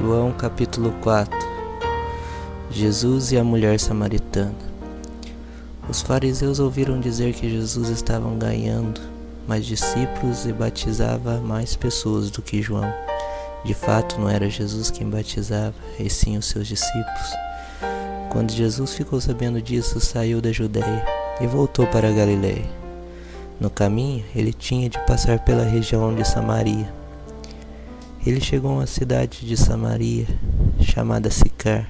João capítulo 4. Jesus e a mulher samaritana. Os fariseus ouviram dizer que Jesus estava ganhando mais discípulos e batizava mais pessoas do que João. De fato, não era Jesus quem batizava, e sim os seus discípulos. Quando Jesus ficou sabendo disso, saiu da Judeia e voltou para a Galiléia. No caminho, ele tinha de passar pela região de Samaria. Ele chegou a uma cidade de Samaria, chamada Sicar,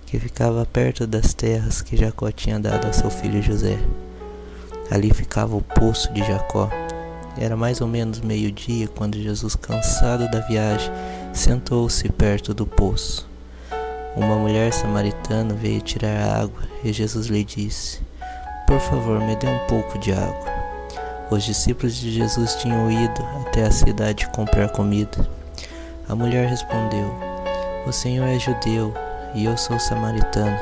que ficava perto das terras que Jacó tinha dado a seu filho José. Ali ficava o poço de Jacó. Era mais ou menos meio-dia quando Jesus, cansado da viagem, sentou-se perto do poço. Uma mulher samaritana veio tirar água e Jesus lhe disse: "Por favor, me dê um pouco de água." Os discípulos de Jesus tinham ido até a cidade comprar comida. A mulher respondeu: "O Senhor é judeu e eu sou samaritana.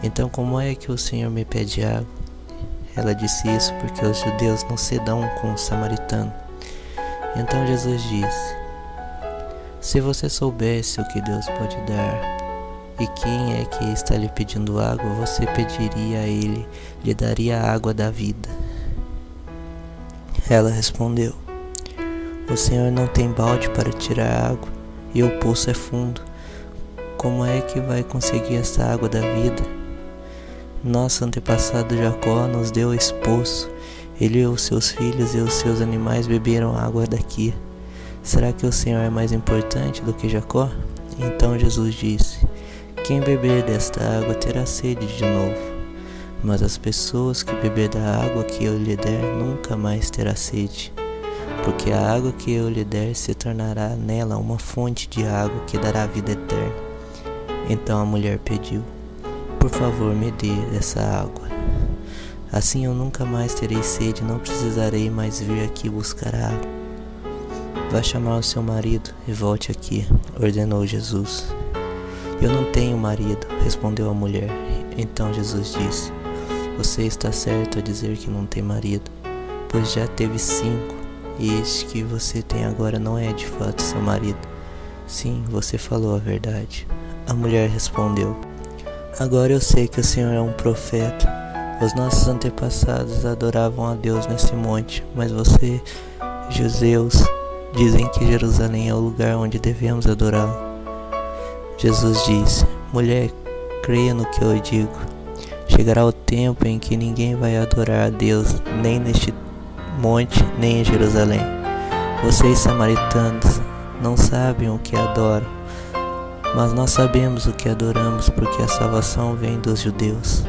Então como é que o Senhor me pede água?" Ela disse isso porque os judeus não se dão com o samaritano. Então Jesus disse: "Se você soubesse o que Deus pode dar e quem é que está lhe pedindo água, você pediria a ele, lhe daria a água da vida." Ela respondeu: "O Senhor não tem balde para tirar água e o poço é fundo. Como é que vai conseguir essa água da vida? Nosso antepassado Jacó nos deu esse poço. Ele e os seus filhos e os seus animais beberam água daqui. Será que o Senhor é mais importante do que Jacó?" Então Jesus disse: "Quem beber desta água terá sede de novo. Mas as pessoas que beber da água que eu lhe der nunca mais terá sede. Porque a água que eu lhe der se tornará nela uma fonte de água que dará vida eterna." Então a mulher pediu: "Por favor, me dê essa água. Assim eu nunca mais terei sede e não precisarei mais vir aqui buscar água." "Vá chamar o seu marido e volte aqui", ordenou Jesus. "Eu não tenho marido", respondeu a mulher. Então Jesus disse: "Você está certo a dizer que não tem marido, pois já teve 5, e este que você tem agora não é de fato seu marido. Sim, você falou a verdade." A mulher respondeu: "Agora eu sei que o Senhor é um profeta. Os nossos antepassados adoravam a Deus nesse monte, mas vocês, judeus, dizem que Jerusalém é o lugar onde devemos adorá-lo." Jesus disse: "Mulher, creia no que eu digo. Chegará o tempo em que ninguém vai adorar a Deus, nem neste monte, nem em Jerusalém. Vocês, samaritanos, não sabem o que adoram, mas nós sabemos o que adoramos, porque a salvação vem dos judeus.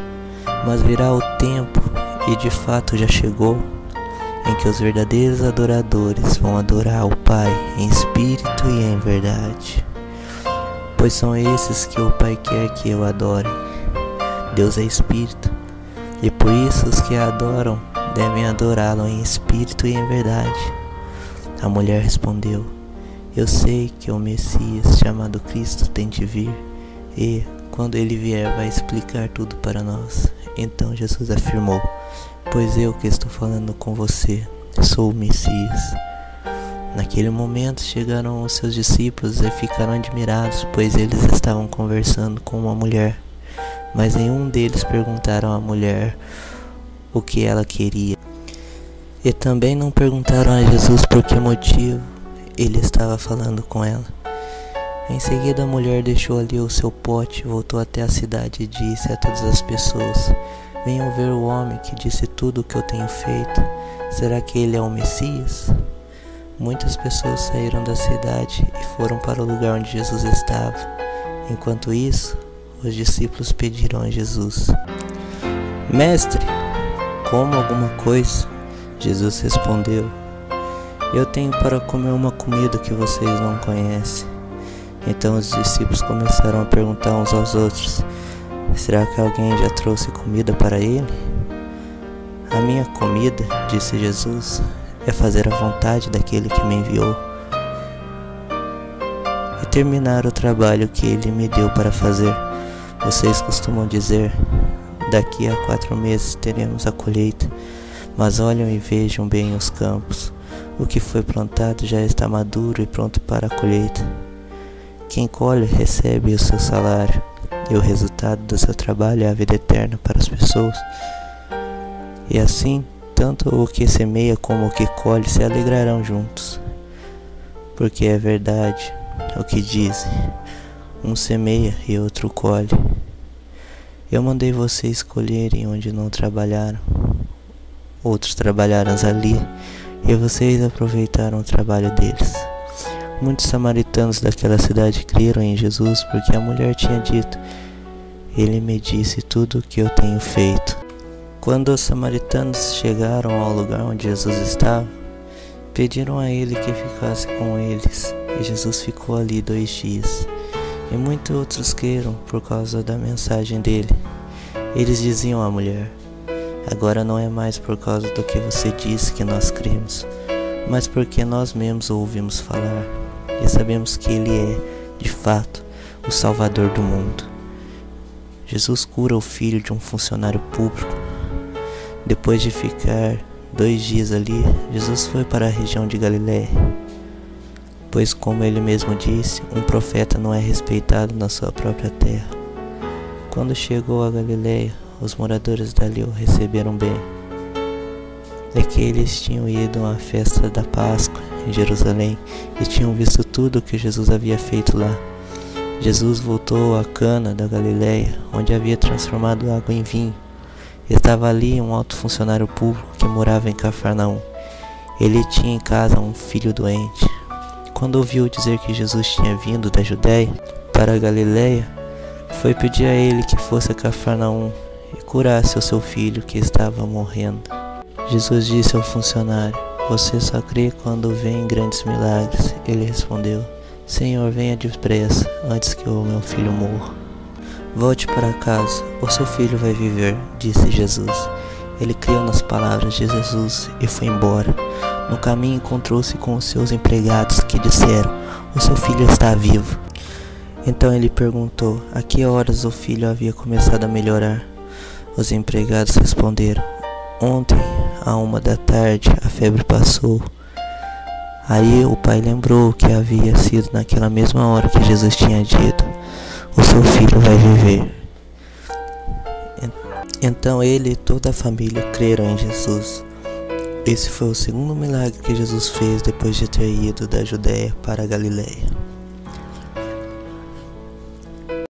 Mas virá o tempo, e de fato já chegou, em que os verdadeiros adoradores vão adorar o Pai em espírito e em verdade. Pois são esses que o Pai quer que eu adore. Deus é espírito, e por isso os que adoram devem adorá-lo em espírito e em verdade." A mulher respondeu: "Eu sei que o Messias, chamado Cristo, tem de vir, e, quando ele vier, vai explicar tudo para nós." Então Jesus afirmou: "Pois eu que estou falando com você, sou o Messias." Naquele momento chegaram os seus discípulos e ficaram admirados, pois eles estavam conversando com uma mulher. Mas nenhum deles perguntaram à mulher o que ela queria. E também não perguntaram a Jesus por que motivo ele estava falando com ela. Em seguida a mulher deixou ali o seu pote, voltou até a cidade e disse a todas as pessoas: "Venham ver o homem que disse tudo o que eu tenho feito. Será que ele é o Messias?" Muitas pessoas saíram da cidade e foram para o lugar onde Jesus estava. Enquanto isso, os discípulos pediram a Jesus: "Mestre, coma alguma coisa?" Jesus respondeu: "Eu tenho para comer uma comida que vocês não conhecem." Então os discípulos começaram a perguntar uns aos outros: "Será que alguém já trouxe comida para ele?" "A minha comida", disse Jesus, "é fazer a vontade daquele que me enviou e terminar o trabalho que ele me deu para fazer. Vocês costumam dizer: daqui a 4 meses teremos a colheita, mas olham e vejam bem os campos. O que foi plantado já está maduro e pronto para a colheita. Quem colhe recebe o seu salário, e o resultado do seu trabalho é a vida eterna para as pessoas. E assim, tanto o que semeia como o que colhe se alegrarão juntos. Porque é verdade o que dizem: um semeia e outro colhe. Eu mandei vocês colherem onde não trabalharam. Outros trabalharam ali, e vocês aproveitaram o trabalho deles. Muitos samaritanos daquela cidade creram em Jesus porque a mulher tinha dito: ele me disse tudo o que eu tenho feito. Quando os samaritanos chegaram ao lugar onde Jesus estava, pediram a ele que ficasse com eles, e Jesus ficou ali 2 dias. E muitos outros creram por causa da mensagem dele. Eles diziam à mulher: agora não é mais por causa do que você disse que nós cremos, mas porque nós mesmos o ouvimos falar, e sabemos que ele é, de fato, o Salvador do mundo. Jesus cura o filho de um funcionário público. Depois de ficar 2 dias ali, Jesus foi para a região de Galiléia, pois, como ele mesmo disse, um profeta não é respeitado na sua própria terra. Quando chegou a Galiléia, os moradores dali o receberam bem. É que eles tinham ido a uma festa da Páscoa em Jerusalém e tinham visto tudo o que Jesus havia feito lá. Jesus voltou a Cana da Galiléia, onde havia transformado água em vinho. Estava ali um alto funcionário público que morava em Cafarnaum. Ele tinha em casa um filho doente. Quando ouviu dizer que Jesus tinha vindo da Judéia para a Galiléia, foi pedir a ele que fosse a Cafarnaum e curasse o seu filho que estava morrendo. Jesus disse ao funcionário: você só crê quando vêem grandes milagres. Ele respondeu: Senhor, venha depressa, antes que o meu filho morra. Volte para casa, o seu filho vai viver, disse Jesus. Ele creu nas palavras de Jesus e foi embora. No caminho encontrou-se com os seus empregados, que disseram: o seu filho está vivo. Então ele perguntou a que horas o filho havia começado a melhorar. Os empregados responderam: ontem, à 1h a febre passou. Aí o pai lembrou que havia sido naquela mesma hora que Jesus tinha dito: o seu filho vai viver. Então ele e toda a família creram em Jesus. Esse foi o segundo milagre que Jesus fez depois de ter ido da Judéia para a Galiléia.